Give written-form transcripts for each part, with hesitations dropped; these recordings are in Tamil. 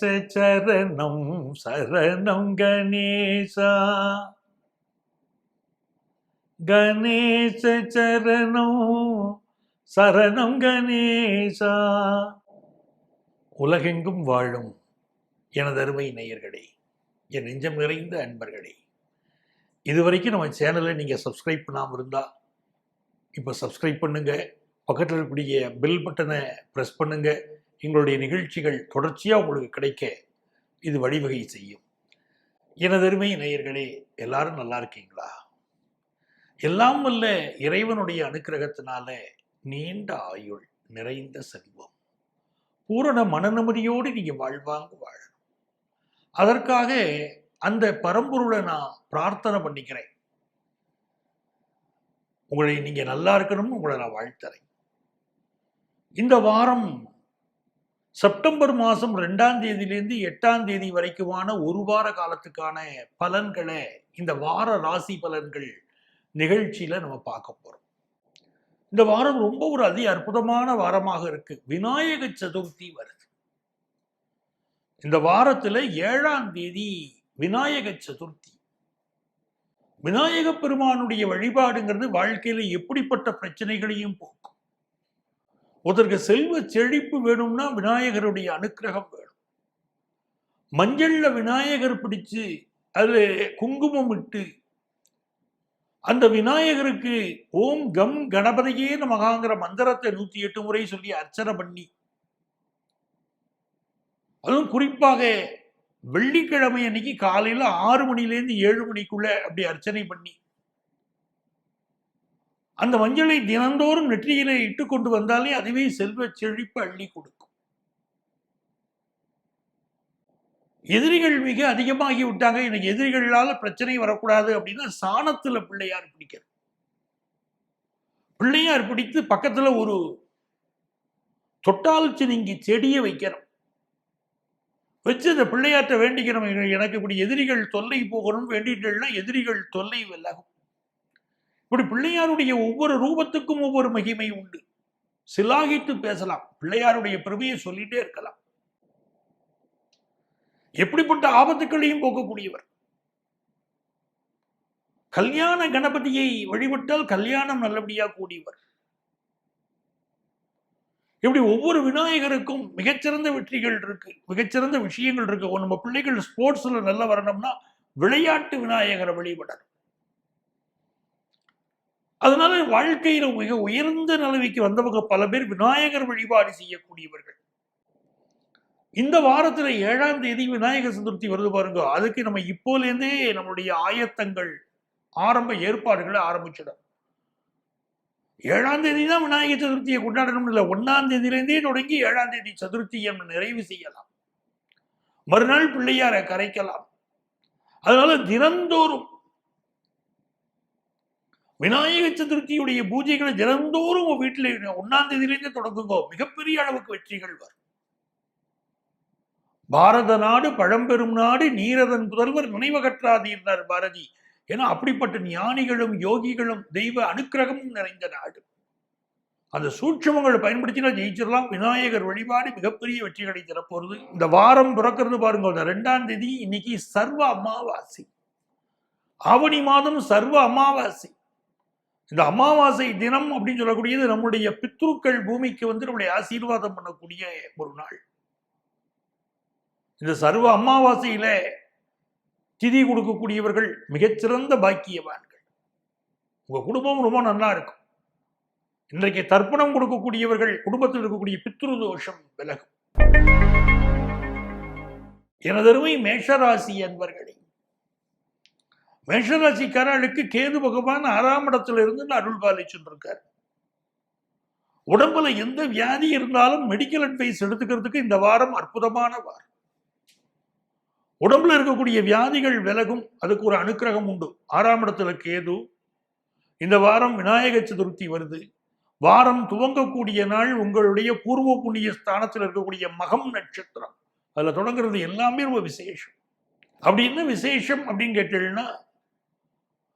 சரணம் சரணம் கணேசா, கணேச சரணம் சரணம் கணேசா. உலகெங்கும் வாழும் எனதருமை நேயர்களே, என் நெஞ்சம் நிறைந்த அன்பர்களே, இதுவரைக்கும் நம்ம சேனலை நீங்கள் சப்ஸ்கிரைப் பண்ணாமல் இருந்தால் இப்போ சப்ஸ்கிரைப் பண்ணுங்க. பக்கத்தில் இருக்கக்கூடிய பெல் பட்டனை ப்ரெஸ் பண்ணுங்க. எங்களுடைய நிகழ்ச்சிகள் தொடர்ச்சியாக உங்களுக்கு கிடைக்க இது வழிவகை செய்யும். எனதருமை நேயர்களே, எல்லாரும் நல்லா இருக்கீங்களா? எல்லாம் வல்ல இறைவனுடைய அனுக்கிரகத்தினால நீண்ட ஆயுள், நிறைந்த செல்வம், பூரண மனநிம்மதியோடு நீங்க வாழ்வாங்க வாழணும். அதற்காக அந்த பரம்பொருளை நான் பிரார்த்தனை பண்ணிக்கிறேன். உங்களை நீங்க நல்லா இருக்கணும்னு உங்களை நான் வாழ்த்துறேன். இந்த வாரம் செப்டம்பர் மாதம் 2ஆம் தேதியிலிருந்து 8ஆம் தேதி வரைக்குமான ஒரு வார காலத்துக்கான பலன்களை இந்த வார ராசி பலன்கள் நிகழ்ச்சியில நம்ம பார்க்க போறோம். இந்த வாரம் ரொம்ப ஒரு அற்புதமான வாரமாக இருக்கு. விநாயக சதுர்த்தி வருது. இந்த வாரத்துல 7ஆம் தேதி விநாயக சதுர்த்தி. விநாயக பெருமானுடைய வழிபாடுங்கிறது வாழ்க்கையில எப்படிப்பட்ட பிரச்சனைகளையும் போக்கும். ஒருத்தருக்கு செல்வ செழிப்பு வேணும்னா விநாயகருடைய அனுக்கிரகம் வேணும். மஞ்சள்ல விநாயகர் பிடிச்சு அது குங்குமம் இட்டு அந்த விநாயகருக்கு ஓம் கம் கணபதியே நமகாங்கிற மந்திரத்தை 108 முறை சொல்லி அர்ச்சனை பண்ணி, அதுவும் குறிப்பாக வெள்ளிக்கிழமை அன்னைக்கு காலையில 6 மணிலேருந்து 7 மணிக்குள்ள அப்படி அர்ச்சனை பண்ணி அந்த மஞ்சளை தினந்தோறும் நெற்றியில இட்டு கொண்டு வந்தாலே அதுவே செல்வ செழிப்பு அள்ளி கொடுக்கும். எதிரிகள் மிக அதிகமாகி விட்டாங்க. எனக்கு எதிரிகளால பிரச்சனை வரக்கூடாது அப்படின்னா சாணத்துல பிள்ளையார் பிடிக்கிறது. பிள்ளையார் பிடித்து பக்கத்துல ஒரு தொட்டால் சினிங்கி செடியை வைக்கிறோம். வச்சு அந்த பிள்ளையாற்ற வேண்டிக்கிறோம், எனக்கு இப்படி எதிரிகள் தொல்லை போகணும் வேண்டிட்டா எதிரிகள் தொல்லை விலகும். இப்படி பிள்ளையாருடைய ஒவ்வொரு ரூபத்துக்கும் ஒவ்வொரு மகிமை உண்டு. சிலாகித்து பேசலாம், பிள்ளையாருடைய பெருமையை சொல்லிட்டே இருக்கலாம். எப்படிப்பட்ட ஆபத்துக்களையும் போக்கக்கூடியவர். கல்யாண கணபதியை வழிபட்டால் கல்யாணம் நல்லபடியா கூடியவர். இப்படி ஒவ்வொரு விநாயகருக்கும் மிகச்சிறந்த வெற்றிகள் இருக்கு, மிகச்சிறந்த விஷயங்கள் இருக்கு. நம்ம பிள்ளைகள் ஸ்போர்ட்ஸ்ல நல்லா வரணும்னா விளையாட்டு விநாயகரை வழிபடணும். அதனால வாழ்க்கையில மிக உயர்ந்த நிலைமைக்கு வந்தவங்க பல பேர் விநாயகர் வழிபாடு செய்யக்கூடியவர்கள். இந்த வாரத்துல 7ஆம் தேதி விநாயகர் சதுர்த்தி வருது பாருங்க. அதுக்கு நம்ம இப்போலேருந்தே நம்மளுடைய ஆயத்தங்கள், ஆரம்ப ஏற்பாடுகளை ஆரம்பிச்சிடும். 7ஆம் தேதி தான் விநாயகர் சதுர்த்தியை கொண்டாடணும் இல்லை, 1ஆம் தேதியிலேருந்தே தொடங்கி 7ஆம் தேதி சதுர்த்தியை நிறைவு செய்யலாம். மறுநாள் பிள்ளையாரை கரைக்கலாம். அதனால தினந்தோறும் விநாயக சதுர்த்தியுடைய பூஜைகளை தினந்தோறும் உங்க வீட்டில் 1ஆம் தேதியிலேருந்து தொடங்குங்க. மிகப்பெரிய அளவுக்கு வெற்றிகள் வரும். பாரத நாடு பழம்பெரும் நாடு, நீரதன் புதல்வர் நினைவகற்றாதீர்னார் பாரதி. ஏன்னா அப்படிப்பட்ட ஞானிகளும் யோகிகளும் தெய்வ அனுக்கிரகமும் நிறைந்த நாடு. அந்த சூட்சமங்களை பயன்படுத்தினா ஜெயிச்சிடலாம். விநாயகர் வழிபாடு மிகப்பெரிய வெற்றிகளை தரப்போறது. இந்த வாரம் பிறக்கிறது பாருங்க, 2ஆம் தேதி இன்னைக்கு சர்வ அமாவாசை. ஆவணி மாதம் சர்வ அமாவாசை. இந்த அமாவாசை தினம் அப்படின்னு சொல்லக்கூடியது நம்முடைய பித்ருக்கள் பூமிக்கு வந்து நம்முடைய ஆசீர்வாதம் பண்ணக்கூடிய ஒரு நாள். இந்த சர்வ அமாவாசையில திதி கொடுக்கக்கூடியவர்கள் மிகச்சிறந்த பாக்கியவான்கள். உங்க குடும்பம் ரொம்ப நல்லா இருக்கும். இன்றைக்கு தர்ப்பணம் கொடுக்கக்கூடியவர்கள் குடும்பத்தில் இருக்கக்கூடிய பித்ரு தோஷம் விலகும். எனதருமை மேஷராசி அன்பர்களே, மேஷராசிக்காரர்களுக்கு கேது பகவான் 6ஆம் இடத்துல இருந்து அருள் பாலிச்சுருக்கார். உடம்புல எந்த வியாதி இருந்தாலும் மெடிக்கல் அட்வைஸ் எடுத்துக்கிறதுக்கு இந்த வாரம் அற்புதமான வாரம். உடம்புல இருக்கக்கூடிய வியாதிகள் விலகும். அதுக்கு ஒரு அனுக்கிரகம் உண்டு. 6ஆம் இடத்துல கேது. இந்த வாரம் விநாயக சதுர்த்தி வருது. வாரம் துவங்கக்கூடிய நாள் உங்களுடைய பூர்வ புண்ணிய ஸ்தானத்தில் இருக்கக்கூடிய மகம் நட்சத்திரம். அதுல தொடங்குறது எல்லாமே ரொம்ப விசேஷம். அப்படி என்ன விசேஷம் அப்படின்னு கேட்டீங்கன்னா,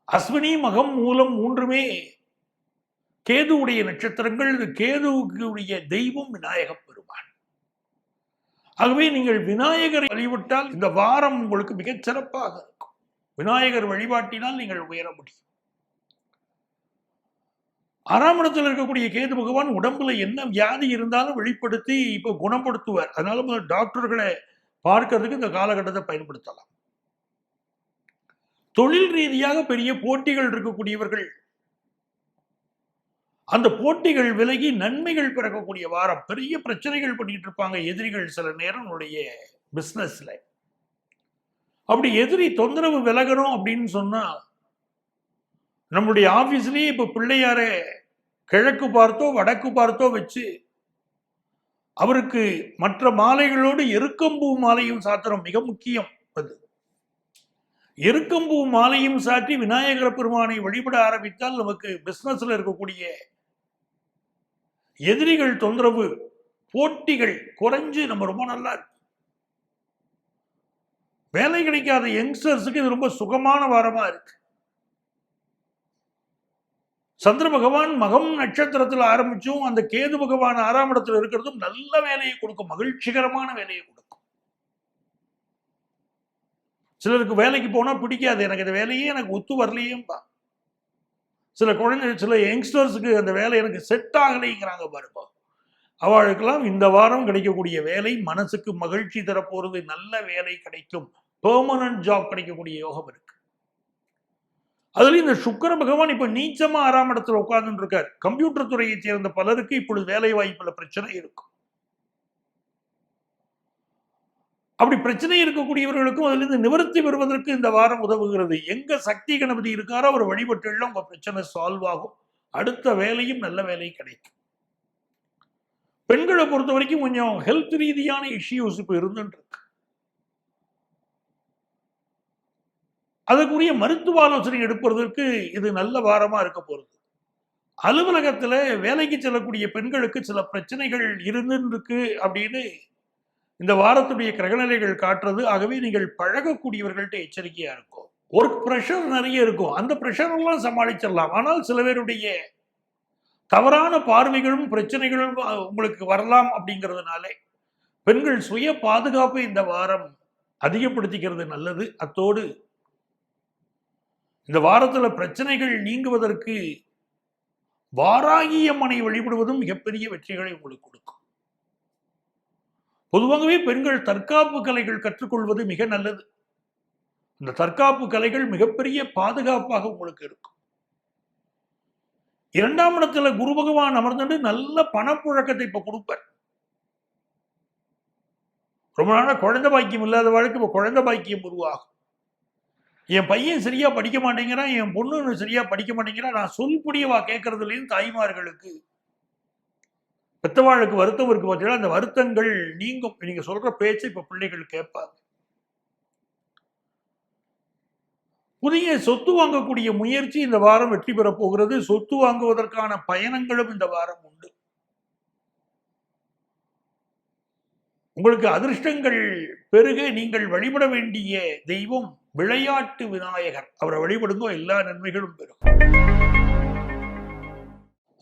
அஸ்வினி மகம் மூலம் 3மே கேதுவுடைய நட்சத்திரங்கள். கேதுவுடைய தெய்வம் விநாயக பெருமான். ஆகவே நீங்கள் விநாயகரை வழிபட்டால் இந்த வாரம் உங்களுக்கு மிகச் சிறப்பாக இருக்கும். விநாயகர் வழிபாட்டினால் நீங்கள் உயர முடியும். 6ஆம் இடத்தில் இருக்கக்கூடிய கேது பகவான் உடம்புல என்ன வியாதி இருந்தாலும் வெளிப்படுத்தி இப்ப குணப்படுத்துவார். அதனால டாக்டர்களை பார்க்கறதுக்கு இந்த காலகட்டத்தை பயன்படுத்தலாம். தொழில் ரீதியாக பெரிய போட்டிகள் இருக்கக்கூடியவர்கள் அந்த போட்டிகள் விலகி நன்மைகள் பிறக்கக்கூடிய வாரம். பெரிய பிரச்சனைகள் பண்ணிட்டு இருப்பாங்க எதிரிகள் சில நேரம் பிசினஸ்ல. அப்படி எதிரி தொந்தரவு விலகணும் அப்படின்னு சொன்னா நம்முடைய ஆபீஸ்லயே இப்ப பிள்ளையார கிழக்கு பார்த்தோ வடக்கு பார்த்தோ வச்சு அவருக்கு மற்ற மாலைகளோடு எருக்கம்பூ மாலையும் சாத்திரம் மிக முக்கியம். அது எருக்கம்பூ மாலையும் சாற்றி விநாயகர பெருமானை வழிபட ஆரம்பித்தால் நமக்கு பிசினஸ்ல இருக்கக்கூடிய எதிரிகள் தொந்தரவு போட்டிகள் குறைஞ்சு நம்ம ரொம்ப நல்லா இருக்கு. வேலை கிடைக்காத யங்ஸ்டர்ஸுக்கு இது ரொம்ப சுகமான வாரமா இருக்கு. சந்திர பகவான் மகம் நட்சத்திரத்தில் ஆரம்பிச்சும் அந்த கேது பகவான் 6ஆம் இடத்துல இருக்கிறதும் நல்ல வேலையை கொடுக்கும், மகிழ்ச்சிகரமான வேலையை கொடுக்கும். சிலருக்கு வேலைக்கு போனா பிடிக்காது, எனக்கு இந்த வேலையே எனக்கு ஒத்து வரலையேம்பா. சில யங்ஸ்டர்ஸுக்கு அந்த வேலை எனக்கு செட் ஆகலைங்கிறாங்க பாருப்பா. அவளுக்கெல்லாம் இந்த வாரம் கிடைக்கக்கூடிய வேலை மனசுக்கு மகிழ்ச்சி தரப்போறது, நல்ல வேலை கிடைக்கும், பெர்மனன்ட் ஜாப் கிடைக்கக்கூடிய யோகம் இருக்கு. அதுல இந்த சுக்கிர பகவான் இப்ப நீச்சமா 6ஆம் இடத்துல உட்கார்ந்து இருக்கார். கம்ப்யூட்டர் துறையை சேர்ந்த பலருக்கு இப்பொழுது வேலை வாய்ப்புல பிரச்சனை இருக்கும். அப்படி பிரச்சனை இருக்கக்கூடியவர்களுக்கும் அதுல இருந்து நிவர்த்தி பெறுவதற்கு இந்த வாரம் உதவுகிறது. எங்க சக்தி கணபதி இருக்காரோ அவர் வழிபட்டுள்ள உங்க பிரச்சனை சால்வ் ஆகும். அடுத்த வேலையும் நல்ல வேலை கிடைக்கும். பெண்களை பொறுத்த வரைக்கும் கொஞ்சம் ஹெல்த் ரீதியான இஷ்யூஸ் இப்ப இருந்துட்டு இருக்கு. அதுக்குரிய மருத்துவ ஆலோசனை எடுப்பதற்கு இது நல்ல வாரமா இருக்க போறது. அலுவலகத்துல வேலைக்கு செல்லக்கூடிய பெண்களுக்கு சில பிரச்சனைகள் இருந்துருக்கு அப்படின்னு இந்த வாரத்துடைய கிரகநிலைகள் காட்டுறது. ஆகவே நீங்கள் பழகக்கூடியவர்கள்ட்ட எச்சரிக்கையா இருக்கும். ஒர்க் ப்ரெஷர் நிறைய இருக்கும், அந்த ப்ரெஷர் எல்லாம் சமாளிச்சிடலாம். ஆனால் சில பேருடைய தவறான பார்வைகளும் பிரச்சனைகளும் உங்களுக்கு வரலாம். அப்படிங்கிறதுனால பெண்கள் சுய பாதுகாப்பை இந்த வாரம் அதிகப்படுத்திக்கிறது நல்லது. அத்தோடு இந்த வாரத்துல பிரச்சனைகள் நீங்குவதற்கு வாராகி அம்மனை வழிபடுவதும் மிகப்பெரிய வெற்றிகளை உங்களுக்கு கொடுக்கும். பொதுவாகவே பெண்கள் தற்காப்பு கலைகள் கற்றுக்கொள்வது மிக நல்லது. இந்த தற்காப்பு கலைகள் மிகப்பெரிய பாதுகாப்பாக உங்களுக்கு இருக்கும். 2ஆம் இடத்துல குரு பகவான் அமர்ந்து நல்ல பணப்புழக்கத்தை இப்ப கொடுப்பார். ரொம்ப நாளா குழந்தை பாக்கியம் இல்லாத வாழ்க்கை இப்ப குழந்தை பாக்கியம் உருவாகும். என் பையன் சரியா படிக்க மாட்டேங்கிறான், என் பொண்ணு சரியா படிக்க மாட்டேங்கிறான், நான் சொல்படியவா கேட்கறதுலேயும் தாய்மார்களுக்கு பெத்தவாளுக்கு வருத்தம் இருக்கு பார்த்தீங்கன்னா, அந்த வருத்தங்கள் நீங்கும். நீங்க சொல்ற பேச்சு இப்ப பிள்ளைகள் கேட்பாங்க. புதிய சொத்து வாங்கக்கூடிய முயற்சி இந்த வாரம் வெற்றி பெற போகிறது. சொத்து வாங்குவதற்கான பயணங்களும் இந்த வாரம் உண்டு. உங்களுக்கு அதிர்ஷ்டங்கள் பெருக நீங்கள் வழிபட வேண்டிய தெய்வம் விளையாட்டு விநாயகர். அவரை வழிபடுங்கோ, எல்லா நன்மைகளும் பெறும்.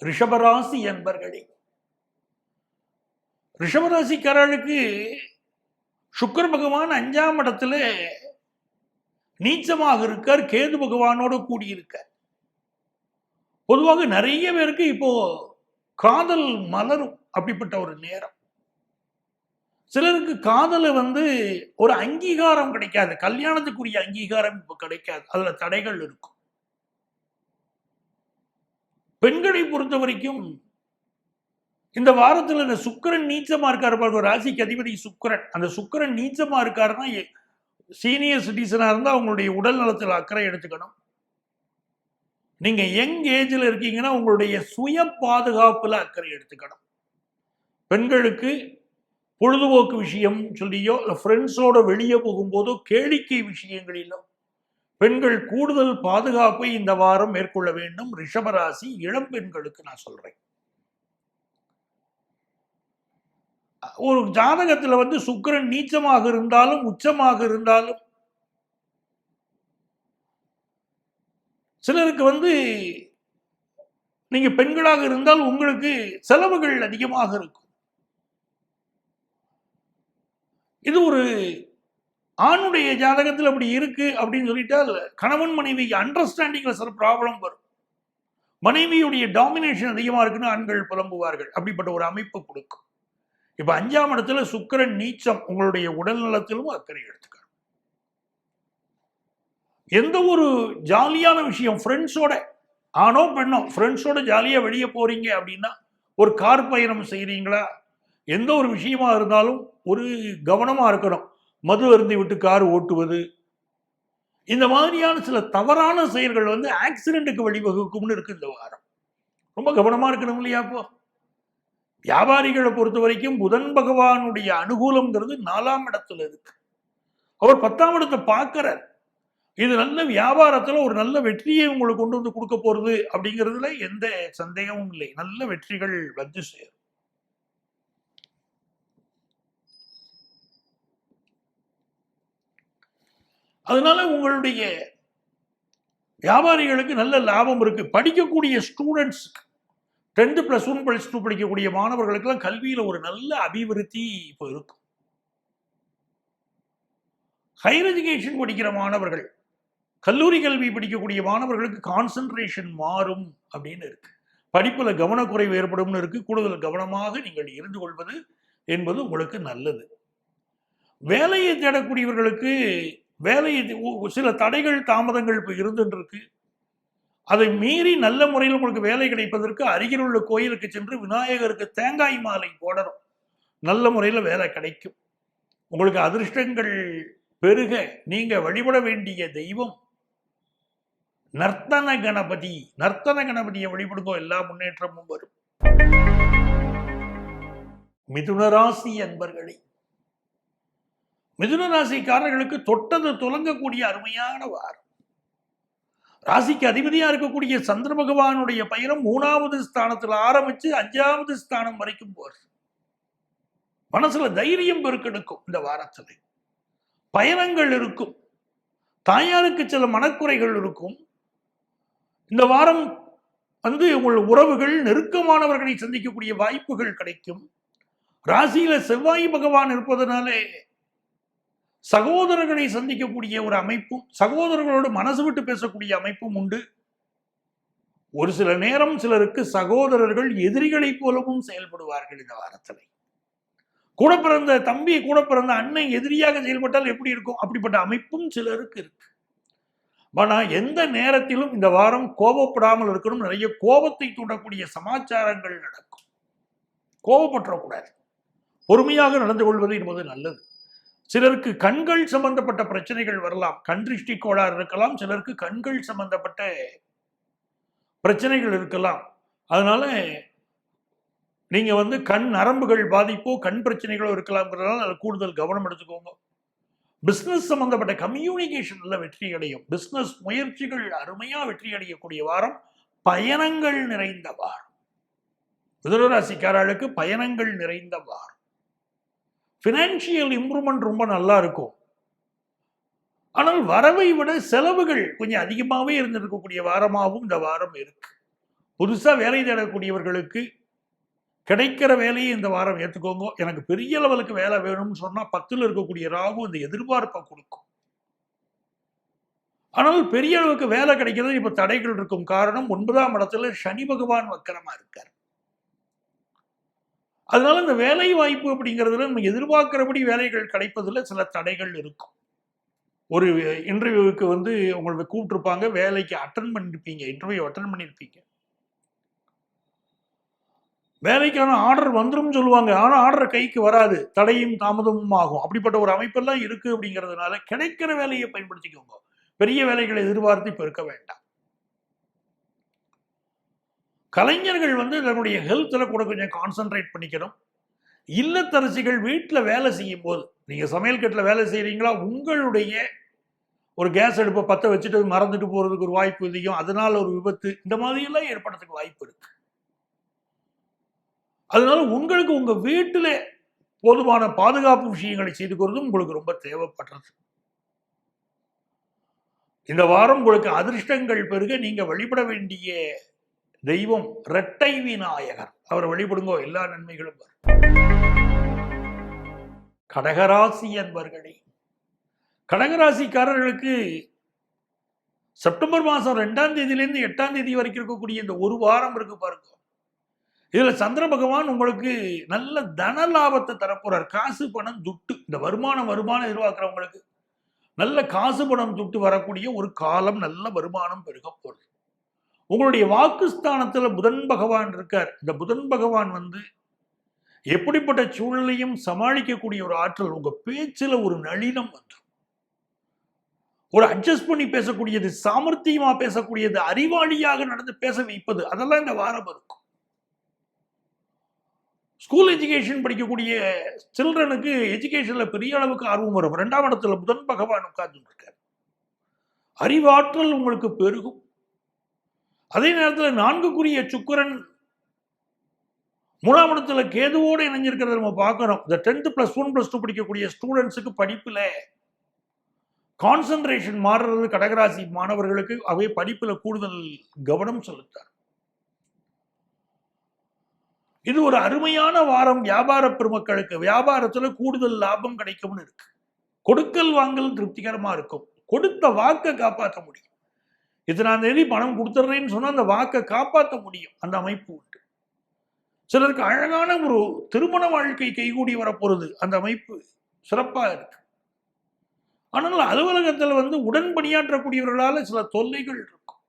ரிஷபராசி என்பர்களே, ரிஷபராசிக்காரர்களுக்கு சுக்கிர பகவான் 5ஆம் இடத்துல நீச்சமாக இருக்கார், கேது பகவானோடு கூடியிருக்கார். பொதுவாக நிறைய பேருக்கு இப்போ காதல் மலரும் அப்படிப்பட்ட ஒரு நேரம். சிலருக்கு காதல ஒரு அங்கீகாரம் கிடைக்காது, கல்யாணத்துக்குரிய அங்கீகாரம் இப்ப கிடைக்காது, அதுல தடைகள் இருக்கும். பெண்களை பொறுத்த வரைக்கும் இந்த வாரத்துல இந்த சுக்கிரன் நீச்சமா இருக்காரு, ராசிக்கு அதிபதி சுக்கிரன். அந்த சுக்கிரன் நீச்சமா இருக்காருன்னா சீனியர் சிட்டிசனா இருந்தா அவங்களுடைய உடல் நலத்தில் அக்கறை எடுத்துக்கணும். நீங்க யங் ஏஜ்ல இருக்கீங்கன்னா உங்களுடைய சுய பாதுகாப்புல அக்கறை எடுத்துக்கணும். பெண்களுக்கு பொழுதுபோக்கு விஷயம் சொல்லியோ, ஃப்ரெண்ட்ஸோட வெளியே போகும்போதோ, கேளிக்கை விஷயங்களிலோ பெண்கள் கூடுதல் பாதுகாப்பை இந்த வாரம் மேற்கொள்ள வேண்டும். ரிஷபராசி இளம் பெண்களுக்கு நான் சொல்றேன். ஒரு ஜாதகத்துல சுக்கிரன் நீச்சமாக இருந்தாலும் உச்சமாக இருந்தாலும் சிலருக்கு நீங்க பெண்களாக இருந்தால் உங்களுக்கு செலவுகள் அதிகமாக இருக்கும். இது ஒரு ஆணுடைய ஜாதகத்தில் அப்படி இருக்கு அப்படின்னு சொல்லிட்டால் கணவன் மனைவி அண்டர்ஸ்டாண்டிங்ல சில ப்ராப்ளம் வரும். மனைவியுடைய டாமினேஷன் அதிகமா இருக்குன்னு ஆண்கள் புலம்புவார்கள். அப்படிப்பட்ட ஒரு அமைப்பு கொடுக்கும். இப்ப 5ஆம் இடத்துல சுக்கிரன் நீச்சம், உங்களுடைய உடல் நலத்திலும் அக்கறை எடுத்துக்கணும். எந்த ஒரு ஜாலியான விஷயம் ஃப்ரெண்ட்ஸோட, ஆணோ பெண்ணோ ஃப்ரெண்ட்ஸோட ஜாலியா வெளியே போறீங்க அப்படின்னா, ஒரு கார் பயணம் செய்றீங்களா, எந்த ஒரு விஷயமா இருந்தாலும் ஒரு கவனமா இருக்கணும். மது அருந்தி விட்டு கார் ஓட்டுவது, இந்த மாதிரியான சில தவறான செயல்கள் ஆக்சிடென்ட்டுக்கு வழிவகுக்கும்னு இருக்கு இந்த வாரம். ரொம்ப கவனமா இருக்கணும் இல்லையா? அப்போ வியாபாரிகளை பொறுத்த வரைக்கும் புதன் பகவானுடைய அனுகூலம்ங்கிறது 4ஆம் இடத்துல இருக்கு. அவர் 10ஆம் இடத்தை பார்க்கிறார். இது நல்ல வியாபாரத்துல ஒரு நல்ல வெற்றியை உங்களுக்கு கொண்டு வந்து கொடுக்க போறது அப்படிங்கிறதுல எந்த சந்தேகமும் இல்லை. நல்ல வெற்றிகள் வந்து சேரும். அதனால உங்களுடைய வியாபாரிகளுக்கு நல்ல லாபம் இருக்கு. படிக்கக்கூடிய ஸ்டூடெண்ட்ஸ் 10th +1 +2 படிக்கக்கூடிய மாணவர்களுக்கெல்லாம் கல்வியில ஒரு நல்ல அபிவிருத்தி இப்போ இருக்கும். ஹையர் எஜுகேஷன் படிக்கிற மாணவர்கள், கல்லூரி கல்வி படிக்கக்கூடிய மாணவர்களுக்கு கான்சென்ட்ரேஷன் மாறும் அப்படின்னு இருக்கு. படிப்புல கவனக்குறைவு ஏற்படும் இருக்கு. கூடுதல் கவனமாக நீங்கள் இருந்து கொள்வது என்பது உங்களுக்கு நல்லது. வேலையை தேடக்கூடியவர்களுக்கு வேலையை சில தடைகள் தாமதங்கள் இப்போ இருந்துட்டு இருக்கு. அதை மீறி நல்ல முறையில் உங்களுக்கு வேலை கிடைப்பதற்கு அருகில் உள்ள கோயிலுக்கு சென்று விநாயகருக்கு தேங்காய் மாலை போடணும். நல்ல முறையில் வேலை கிடைக்கும். உங்களுக்கு அதிர்ஷ்டங்கள் பெருக நீங்க வழிபட வேண்டிய தெய்வம் நர்த்தன கணபதி. நர்த்தன கணபதியை வழிபடுங்கோ, எல்லா முன்னேற்றமும் வரும். மிதுன ராசி அன்பர்களே, மிதுன ராசிக்காரர்களுக்கு தொட்டது துலங்கக்கூடிய அருமையான வாரம். ராசிக்கு அதிபதியா இருக்கக்கூடிய சந்திர பகவானுடைய பயணம் 3வது ஸ்தானத்தில் ஆரம்பிச்சு 5வது ஸ்தானம் வரைக்கும் போறது. மனசுல தைரியம் பெருக்கெடுக்கும். இந்த வாரத்துல பயணங்கள் இருக்கும். தாயாருக்கு சில மனக்குறைகள் இருக்கும். இந்த வாரம் உங்கள் உறவுகள், நெருக்கமானவர்களை சந்திக்கக்கூடிய வாய்ப்புகள் கிடைக்கும். ராசியில செவ்வாய் பகவான் இருப்பதனாலே சகோதரர்களை சந்திக்கக்கூடிய ஒரு அமைப்பும், சகோதரர்களோடு மனசு விட்டு பேசக்கூடிய அமைப்பும் உண்டு. ஒரு சில நேரம் சிலருக்கு சகோதரர்கள் எதிரிகளைப் போலவும் செயல்படுவார்கள் இந்த வாரத்தில். கூட பிறந்த தம்பி, கூட பிறந்த அண்ணன் எதிரியாக செயல்பட்டால் எப்படி இருக்கும்? அப்படிப்பட்ட அமைப்பும் சிலருக்கு இருக்கு. ஆனா எந்த நேரத்திலும் இந்த வாரம் கோபப்படாமல் இருக்கணும். நிறைய கோபத்தை தூண்டக்கூடிய சமாச்சாரங்கள் நடக்கும். கோபப்பற்றக்கூடாது. பொறுமையாக நடந்து கொள்வது என்பது நல்லது. சிலருக்கு கண்கள் சம்பந்தப்பட்ட பிரச்சனைகள் வரலாம். கண் திருஷ்டி கோளாறு இருக்கலாம். சிலருக்கு கண்கள் சம்பந்தப்பட்ட பிரச்சனைகள் இருக்கலாம். அதனால நீங்க கண் நரம்புகள் பாதிப்போ கண் பிரச்சனைகளோ இருக்கலாம்ங்கிறதுனால அதில் கூடுதல் கவனம் எடுத்துக்கோங்க. பிசினஸ் சம்பந்தப்பட்ட கம்யூனிகேஷன்ல வெற்றி அடையும். பிசினஸ் முயற்சிகள் அருமையா வெற்றி அடையக்கூடிய வாரம். பயணங்கள் நிறைந்த வாரம். மிதுன ராசிக்காரர்களுக்கு பயணங்கள் நிறைந்த வாரம். பினான்சியல் இம்ப்ரூவ்மெண்ட் ரொம்ப நல்லா இருக்கும். ஆனால் வரவை விட செலவுகள் கொஞ்சம் அதிகமாகவே இருந்திருக்கக்கூடிய வாரமாகவும் இந்த வாரம் இருக்கு. புதுசா வேலை தேடக்கூடியவர்களுக்கு கிடைக்கிற வேலையை இந்த வாரம் ஏற்றுக்கோங்க. எனக்கு பெரிய லெவலுக்கு வேலை வேணும்னு சொன்னா 10ல் இருக்கக்கூடிய ராகு இந்த எதிர்பார்ப்பை கொடுக்கும். ஆனால் பெரிய அளவுக்கு வேலை கிடைக்கிறது இப்ப தடைகள் இருக்கும். காரணம் 9ஆம் இடத்துல சனி பகவான் வக்கரமா இருக்கார். அதனால இந்த வேலை வாய்ப்பு அப்படிங்கிறதுல நம்ம எதிர்பார்க்கிறபடி வேலைகள் கிடைப்பதில் சில தடைகள் இருக்கும். ஒரு இன்டர்வியூவுக்கு உங்களுக்கு கூப்பிட்டுருப்பாங்க, வேலைக்கு அட்டன் பண்ணிருப்பீங்க, இன்டர்வியூ அட்டன் பண்ணிருப்பீங்க. வேலைக்கான ஆர்டர் வந்துடும் சொல்லுவாங்க. ஆனா ஆர்டர் கைக்கு வராது, தடையும் தாமதமும் ஆகும். அப்படிப்பட்ட ஒரு அமைப்பெல்லாம் இருக்கு. அப்படிங்கிறதுனால கிடைக்கிற வேலையை பயன்படுத்திக்கோங்க. பெரிய வேலைகளை எதிர்பார்த்து இப்ப இருக்க வேண்டாம். கலைஞர்கள் தன்னுடைய ஹெல்த்ல கூட கொஞ்சம் கான்சென்ட்ரேட் பண்ணிக்கணும். இல்லத்தரசிகள் வீட்டில் வேலை செய்யும் போது, நீங்க சமையல் கட்டில் வேலை செய்யறீங்களா, உங்களுடைய ஒரு கேஸ் அடுப்பை பற்ற வச்சுட்டு மறந்துட்டு போறதுக்கு ஒரு வாய்ப்பு அதிகம். அதனால ஒரு விபத்து, இந்த மாதிரி எல்லாம் ஏற்படுறதுக்கு வாய்ப்பு இருக்கு. அதனால உங்களுக்கு உங்க வீட்டில போதுமான பாதுகாப்பு விஷயங்களை செய்து கொள்வதும் உங்களுக்கு ரொம்ப தேவைப்படுறது. இந்த வாரம் உங்களுக்கு அதிர்ஷ்டங்கள் பெருக நீங்க வழிபட வேண்டிய தெய்வம் இரட்டை விநாயகர். அவரை வழிபடுங்கோ, எல்லா நன்மைகளும் வரும். கடகராசி அன்பர்களே, கடகராசிக்காரர்களுக்கு செப்டம்பர் மாதம் 2ஆம் தேதியிலிருந்து 8ஆம் தேதி வரைக்கும் இருக்கக்கூடிய இந்த ஒரு வாரம் இருக்கு பாருங்க. இதுல சந்திர பகவான் உங்களுக்கு நல்ல தன லாபத்தை தரப்போறார். காசு பணம் துட்டு, இந்த வருமானம் எதிர்பார்க்கிறவங்களுக்கு நல்ல காசு பணம் துட்டு வரக்கூடிய ஒரு காலம், நல்ல வருமானம் பெருக போகுது. உங்களுடைய வாக்குஸ்தானத்துல புதன் பகவான் இருக்கார். இந்த புதன் பகவான் எப்படிப்பட்ட சூழலையும் சமாளிக்கக்கூடிய ஒரு ஆற்றல். உங்க பேச்சுல ஒரு நளினம் ஒரு அட்ஜஸ்ட் பண்ணி பேசக்கூடியது, சாமர்த்தியமா பேசக்கூடியது, அறிவாளியாக நடந்து பேச வைப்பது, அதெல்லாம் இந்த வாரம் இருக்கும். ஸ்கூல் எஜுகேஷன் படிக்கக்கூடிய சில்ட்ரனுக்கு எஜுகேஷன்ல பெரிய அளவுக்கு ஆர்வம் வரும். 2ஆம் இடத்துல புதன் பகவான் உட்கார்ந்து இருக்கார். அறிவாற்றல் உங்களுக்கு பெருகும். அதே நேரத்தில் 4க்குரிய சுக்கிரன் 3ஆம் இடத்துல கேதுவோடு இணைஞ்சிருக்கிறத நம்ம பார்க்கிறோம். இந்த 10th +1 +2 படிக்கக்கூடிய ஸ்டூடெண்ட்ஸுக்கு படிப்புல கான்சென்ட்ரேஷன் மாறுறது. கடகராசி மாணவர்களுக்கு அவை படிப்புல கூடுதல் கவனம் செலுத்தார். இது ஒரு அருமையான வாரம். வியாபார பெருமக்களுக்கு வியாபாரத்துல கூடுதல் லாபம் கிடைக்கும்னு இருக்கு. கொடுக்கல் வாங்கல் திருப்திகரமா இருக்கும். கொடுத்த வாக்கை காப்பாற்ற முடியும். இத்தனாம் தேதி பணம் கொடுத்துட்றேன்னு சொன்னா அந்த வாக்கை காப்பாற்ற முடியும். அந்த அமைப்பு உண்டு. சிலருக்கு அழகான ஒரு திருமண வாழ்க்கை கைகூடி வரப்போறது. அந்த அமைப்பு சிறப்பா இருக்கு. ஆனால் அலுவலகத்தில் உடன் பணியாற்றக்கூடியவர்களால சில தொல்லைகள் இருக்கும்.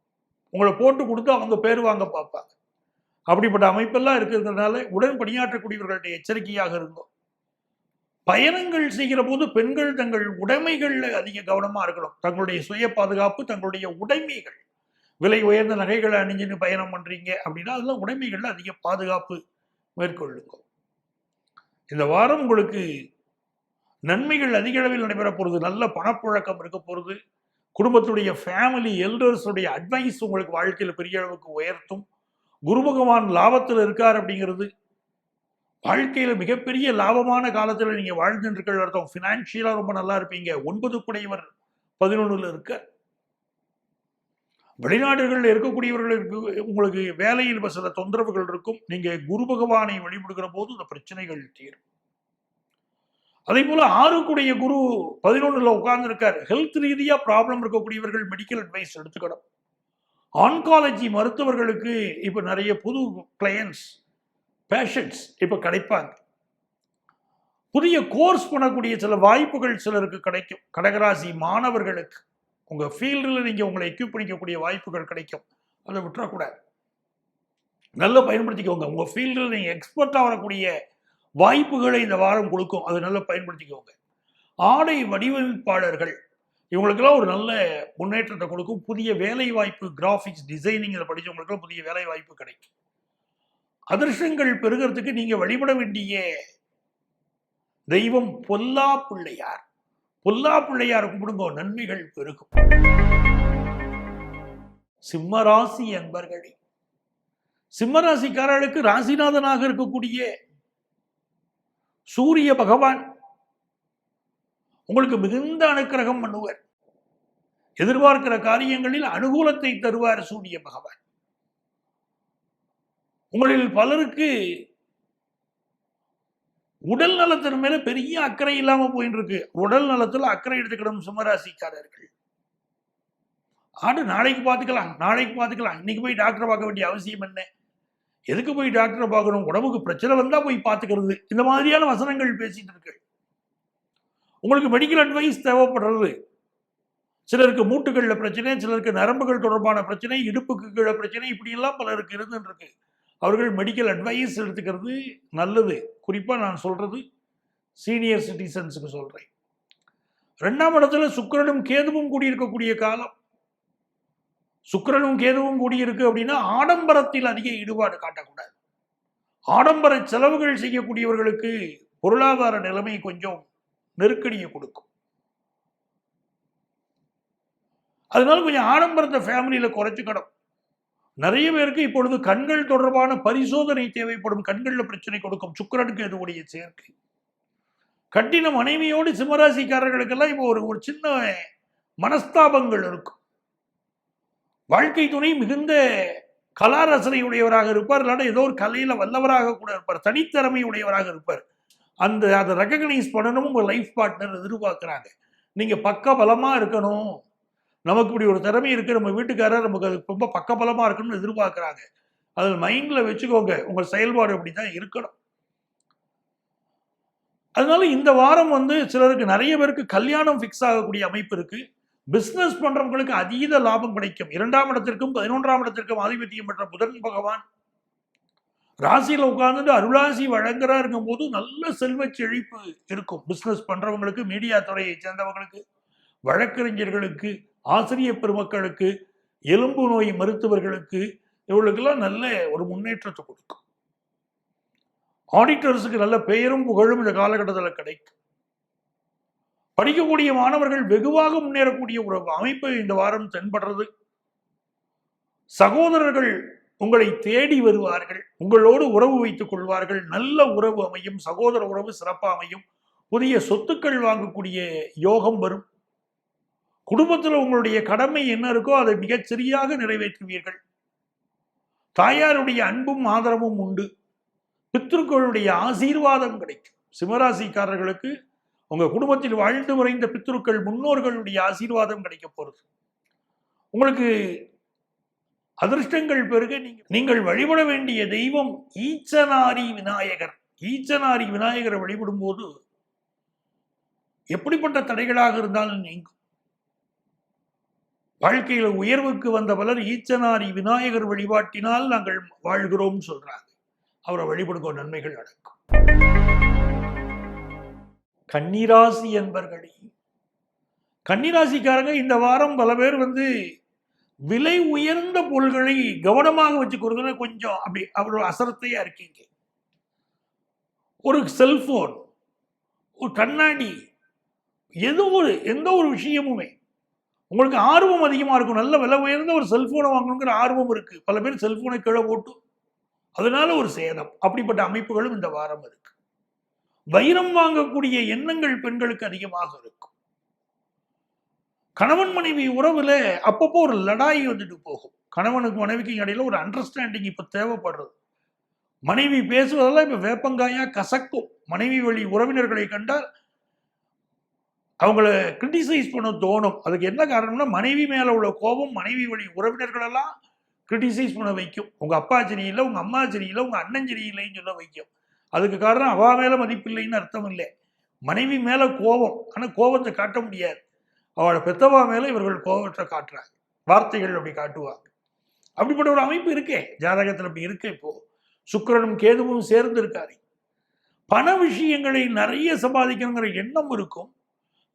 உங்களை போட்டு கொடுத்து அவங்க பேர் வாங்க பார்ப்பாங்க. அப்படிப்பட்ட அமைப்பெல்லாம் இருக்கிறதுனால உடன் பணியாற்றக்கூடியவர்களுடைய எச்சரிக்கையாக இருந்தோம். பயணங்கள் செய்கிற போது பெண்கள் தங்கள் உடைமைகள்ல அதிக கவனமா இருக்கணும். தங்களுடைய சுய பாதுகாப்பு, தங்களுடைய உடைமைகள், விலை உயர்ந்த நகைகளை அணிஞ்சுன்னு பயணம் பண்றீங்க அப்படின்னா அதெல்லாம் உடைமைகள்ல அதிக பாதுகாப்பு மேற்கொள்ளுங்க. இந்த வாரம் உங்களுக்கு நன்மைகள் அதிக அளவில் நடைபெற போறது. நல்ல பணப்புழக்கம் இருக்க போறது. குடும்பத்துடைய ஃபேமிலி எல்டர்ஸுடைய அட்வைஸ் உங்களுக்கு வாழ்க்கையில் பெரிய அளவுக்கு உயர்த்தும். குரு பகவான் லாபத்தில் இருக்கார் அப்படிங்கிறது வாழ்க்கையில மிகப்பெரிய லாபமான காலத்தில் நீங்க வாழ்ந்துட்டு அர்த்தம். பினான்சியலா ரொம்ப நல்லா இருப்பீங்க. 9 குடையவர் 11ல் இருக்க. வெளிநாடுகளில் இருக்கக்கூடியவர்களுக்கு உங்களுக்கு வேலையில் சில தொந்தரவுகள் இருக்கும். நீங்க குரு பகவானை வழிபடுகிற போது இந்த பிரச்சனைகள் தீரும். அதே போல 6க்குடைய குரு 11ல் உட்கார்ந்து இருக்கார். ஹெல்த் ரீதியா ப்ராப்ளம் இருக்கக்கூடியவர்கள் மெடிக்கல் அட்வைஸ் எடுத்துக்கணும். ஆன்காலஜி மருத்துவர்களுக்கு இப்ப நிறைய புது கிளையன்ஸ், பேஷண்ட்ஸ் இப்ப கிடைப்பாங்க. புதிய கோர்ஸ் பண்ணக்கூடிய சில வாய்ப்புகள் சிலருக்கு கிடைக்கும். கடகராசி மாணவர்களுக்கு உங்க ஃபீல்டில் நீங்க உங்களை எக்யூப் பண்ணிக்கக்கூடிய வாய்ப்புகள் கிடைக்கும். அதை விட்டுறக்கூடாது. நல்லா பயன்படுத்திக்கோங்க. உங்க ஃபீல்டில் நீங்க எக்ஸ்பர்ட்டா வரக்கூடிய வாய்ப்புகளை இந்த வாரம் கொடுக்கும். அதை நல்லா பயன்படுத்திக்கோங்க. ஆடை வடிவமைப்பாளர்கள் இவங்களுக்கெல்லாம் ஒரு நல்ல முன்னேற்றத்தை கொடுக்கும். புதிய வேலை வாய்ப்பு, கிராஃபிக்ஸ் டிசைனிங் இதை படிச்சவங்களுக்கெல்லாம் புதிய வேலை வாய்ப்பு கிடைக்கும். அதிர்ஷ்டங்கள் பெறுகிறதுக்கு நீங்க வழிபட வேண்டிய தெய்வம் பொல்லா பிள்ளையார். பொல்லா பிள்ளையார் கும்பிடுங்க, நன்மைகள் பெருகும். சிம்மராசி அன்பர்களே, சிம்மராசிக்காரர்களுக்கு ராசிநாதனாக இருக்கக்கூடிய சூரிய பகவான் உங்களுக்கு மிகுந்த அனுக்கிரகம் பண்ணுவார். எதிர்பார்க்கிற காரியங்களில் அனுகூலத்தை தருவார் சூரிய பகவான். உங்களில் பலருக்கு உடல் நலத்தின் மேல பெரிய அக்கறை இல்லாம போயிட்டு இருக்கு. உடல் நலத்தில் அக்கறை எடுத்துக்கணும் சிம்மராசிக்காரர்கள். நாளைக்கு பார்த்துக்கலாம், இன்னைக்கு போய் டாக்டரை பார்க்க வேண்டிய அவசியம் என்ன? எதுக்கு போய் டாக்டரை பார்க்கணும்? உடம்புக்கு பிரச்சனை வந்தா போய் பார்த்துக்கிறது. இந்த மாதிரியான வசனங்கள் பேசிட்டு இருக்கு. உங்களுக்கு மெடிக்கல் அட்வைஸ் தேவைப்படுறது. சிலருக்கு மூட்டுகள்ல பிரச்சனை, சிலருக்கு நரம்புகள் தொடர்பான பிரச்சனை, இடுப்புக்கு கீழே பிரச்சனை, இப்படி எல்லாம் பலருக்கு இருந்துருக்கு. அவர்கள் மெடிக்கல் அட்வைஸ் எடுத்துக்கிறது நல்லது. குறிப்பா நான் சொல்றது சீனியர் சிட்டிசன்ஸுக்கு சொல்றேன். 2ஆம் இடத்துல சுக்கிரனும் கேதுவும் கூடியிருக்கக்கூடிய காலம். சுக்கிரனும் கேதுவும் கூடியிருக்கு அப்படின்னா ஆடம்பரத்தில் அதிக ஈடுபாடு காட்டக்கூடாது. ஆடம்பர செலவுகள் செய்யக்கூடியவர்களுக்கு பொருளாதார நிலைமை கொஞ்சம் நெருக்கடியை கொடுக்கும். அதனால கொஞ்சம் ஆடம்பரத்தை ஃபேமிலியில குறைச்சுக்கணும். நிறைய பேருக்கு இப்பொழுது கண்கள் தொடர்பான பரிசோதனை தேவைப்படும். கண்கள்ல பிரச்சனை கொடுக்கும் சுக்கிரனுக்கு எதுவுடைய சேர்க்கை. கட்டின மனைவியோடு சிம்மராசிக்காரர்களுக்கெல்லாம் இப்போ ஒரு சின்ன மனஸ்தாபங்கள் இருக்கும். வாழ்க்கை துணை மிகுந்த கலாரசனை உடையவராக இருப்பார். இல்லாட்ட ஏதோ ஒரு கலையில வல்லவராக கூட இருப்பார். தனித்திறமை உடையவராக இருப்பார். அதை ரெக்கக்னைஸ் பண்ணணும் உங்க லைஃப் பார்ட்னர் எதிர்பார்க்குறாங்க. நீங்க பக்க பலமா இருக்கணும், நமக்கு இப்படி ஒரு திறமை இருக்கு, நம்ம வீட்டுக்காரர் நமக்கு அது ரொம்ப பக்கபலமா இருக்கணும்னு எதிர்பார்க்குறாங்க. அதில் மைண்ட்ல வச்சுக்கோங்க, உங்கள் செயல்பாடு அப்படிதான் இருக்கணும். அதனால இந்த வாரம் சிலருக்கு நிறைய பேருக்கு கல்யாணம் ஃபிக்ஸ் ஆகக்கூடிய அமைப்பு இருக்கு. பிசினஸ் பண்றவங்களுக்கு அதீத லாபம் கிடைக்கும். 2ஆம் இடத்திற்கும் 11ஆம் இடத்திற்கும் ஆதிபத்தியம் பெற்ற புதன் பகவான் ராசியில உட்கார்ந்துட்டு அருளாசி வழங்குறாருங்கும் போது நல்ல செல்வ செழிப்பு இருக்கும். பிசினஸ் பண்றவங்களுக்கு, மீடியா துறையை சேர்ந்தவங்களுக்கு, வழக்கறிஞர்களுக்கு, ஆசிரியர் பெருமக்களுக்கு, எலும்பு நோய் மருத்துவர்களுக்கு, இவர்களுக்கெல்லாம் நல்ல ஒரு முன்னேற்றத்தை கொடுக்கும். ஆடிட்டர்ஸுக்கு நல்ல பெயரும் புகழும் இந்த காலகட்டத்தில் கிடைக்கும். படிக்கக்கூடிய மாணவர்கள் வெகுவாக முன்னேறக்கூடிய ஒரு அமைப்பு இந்த வாரம் தென்படுறது. சகோதரர்கள் உங்களை தேடி வருவார்கள், உங்களோடு உறவு வைத்துக் கொள்வார்கள், நல்ல உறவு அமையும், சகோதர உறவு சிறப்பாக அமையும், புதிய சொத்துக்கள் வாங்கக்கூடிய யோகம் வரும். குடும்பத்தில் உங்களுடைய கடமை என்ன இருக்கோ அதை மிகச் சரியாக நிறைவேற்றுவீர்கள். தாயாருடைய அன்பும் ஆதரவும் உண்டு. பித்ருக்களுடைய ஆசீர்வாதம் கிடைக்கும். சிம்மராசிக்காரர்களுக்கு உங்க குடும்பத்தில் வாழ்ந்து மறைந்த பித்ருக்கள், முன்னோர்களுடைய ஆசீர்வாதம் கிடைக்க போறது. உங்களுக்கு அதிர்ஷ்டங்கள் பெருக நீங்கள் வழிபட வேண்டிய தெய்வம் ஈச்சனாரி விநாயகர். ஈச்சனாரி விநாயகரை வழிபடும் போது எப்படிப்பட்ட தடைகளாக இருந்தாலும் நீங்கும். வாழ்க்கையில உயர்வுக்கு வந்த பலர் ஈச்சனாரி விநாயகர் வழிபாட்டினால் நாங்கள் வாழ்கிறோம் சொல்றாங்க. அவரை வழிபடுகிற நன்மைகள் நடக்கும். கன்னிராசி என்பர்களே, கன்னிராசிக்காரங்க இந்த வாரம் பல பேர் விலை உயர்ந்த பொருள்களை கவனமாக வச்சுக்கிறது கொஞ்சம் அப்படி அவ்வளவு அசரத்தையா இருக்கீங்க. ஒரு செல்போன், ஒரு கண்ணாடி, எந்த ஒரு விஷயமுமே உங்களுக்கு ஆர்வம் அதிகமா இருக்கும். நல்ல விலை உயர்ந்த ஒரு செல்போனை வாங்கணுங்கிற ஆர்வம் இருக்கு. பல பேர் செல்போனை கீழே போட்டு அதனால ஒரு சேதம். அப்படிப்பட்ட அமைப்புகளும் இந்த வாரம் இருக்கு. வைரம் வாங்கக்கூடிய எண்ணங்கள் பெண்களுக்கு அதிகமாக இருக்கும். கணவன் மனைவி உறவுல அப்பப்போ ஒரு லடாய் போகும். கணவனுக்கு மனைவிக்கு இடையில ஒரு அண்டர்ஸ்டாண்டிங் இப்ப தேவைப்படுறது. மனைவி பேசுவதெல்லாம் இப்ப வேப்பங்காயா கசக்கும். மனைவி வழி உறவினர்களை கண்டால் அவங்கள கிரிட்டிசைஸ் பண்ண தோணும். அதுக்கு என்ன காரணம்னா, மனைவி மேல உள்ள கோபம் மனைவி வழி உறவினர்கள் எல்லாம் கிரிட்டிசைஸ் பண்ண வைக்கும். உங்க அப்பா சரியில்லை, உங்க அம்மா சரியில்லை, உங்க அண்ணன் சரியில்லைன்னு சொல்ல வைக்கும். அதுக்கு காரணம் அவா மேல மதிப்பில்லைன்னு அர்த்தம் இல்லை, மனைவி மேல கோபம். ஆனா கோபத்தை காட்ட முடியாது. அவளை பெத்தவா மேல இவர்கள் கோபத்தை காட்டுறாங்க, வார்த்தைகள் அப்படி காட்டுவாங்க. அப்படிப்பட்ட ஒரு அமைப்பு இருக்கே ஜாதகத்தில், அப்படி இருக்கு. இப்போ சுக்கிரனும் கேதுவும் சேர்ந்து இருக்காரு. பண விஷயங்களை நிறைய சம்பாதிக்கணுங்கிற எண்ணம் இருக்கும்.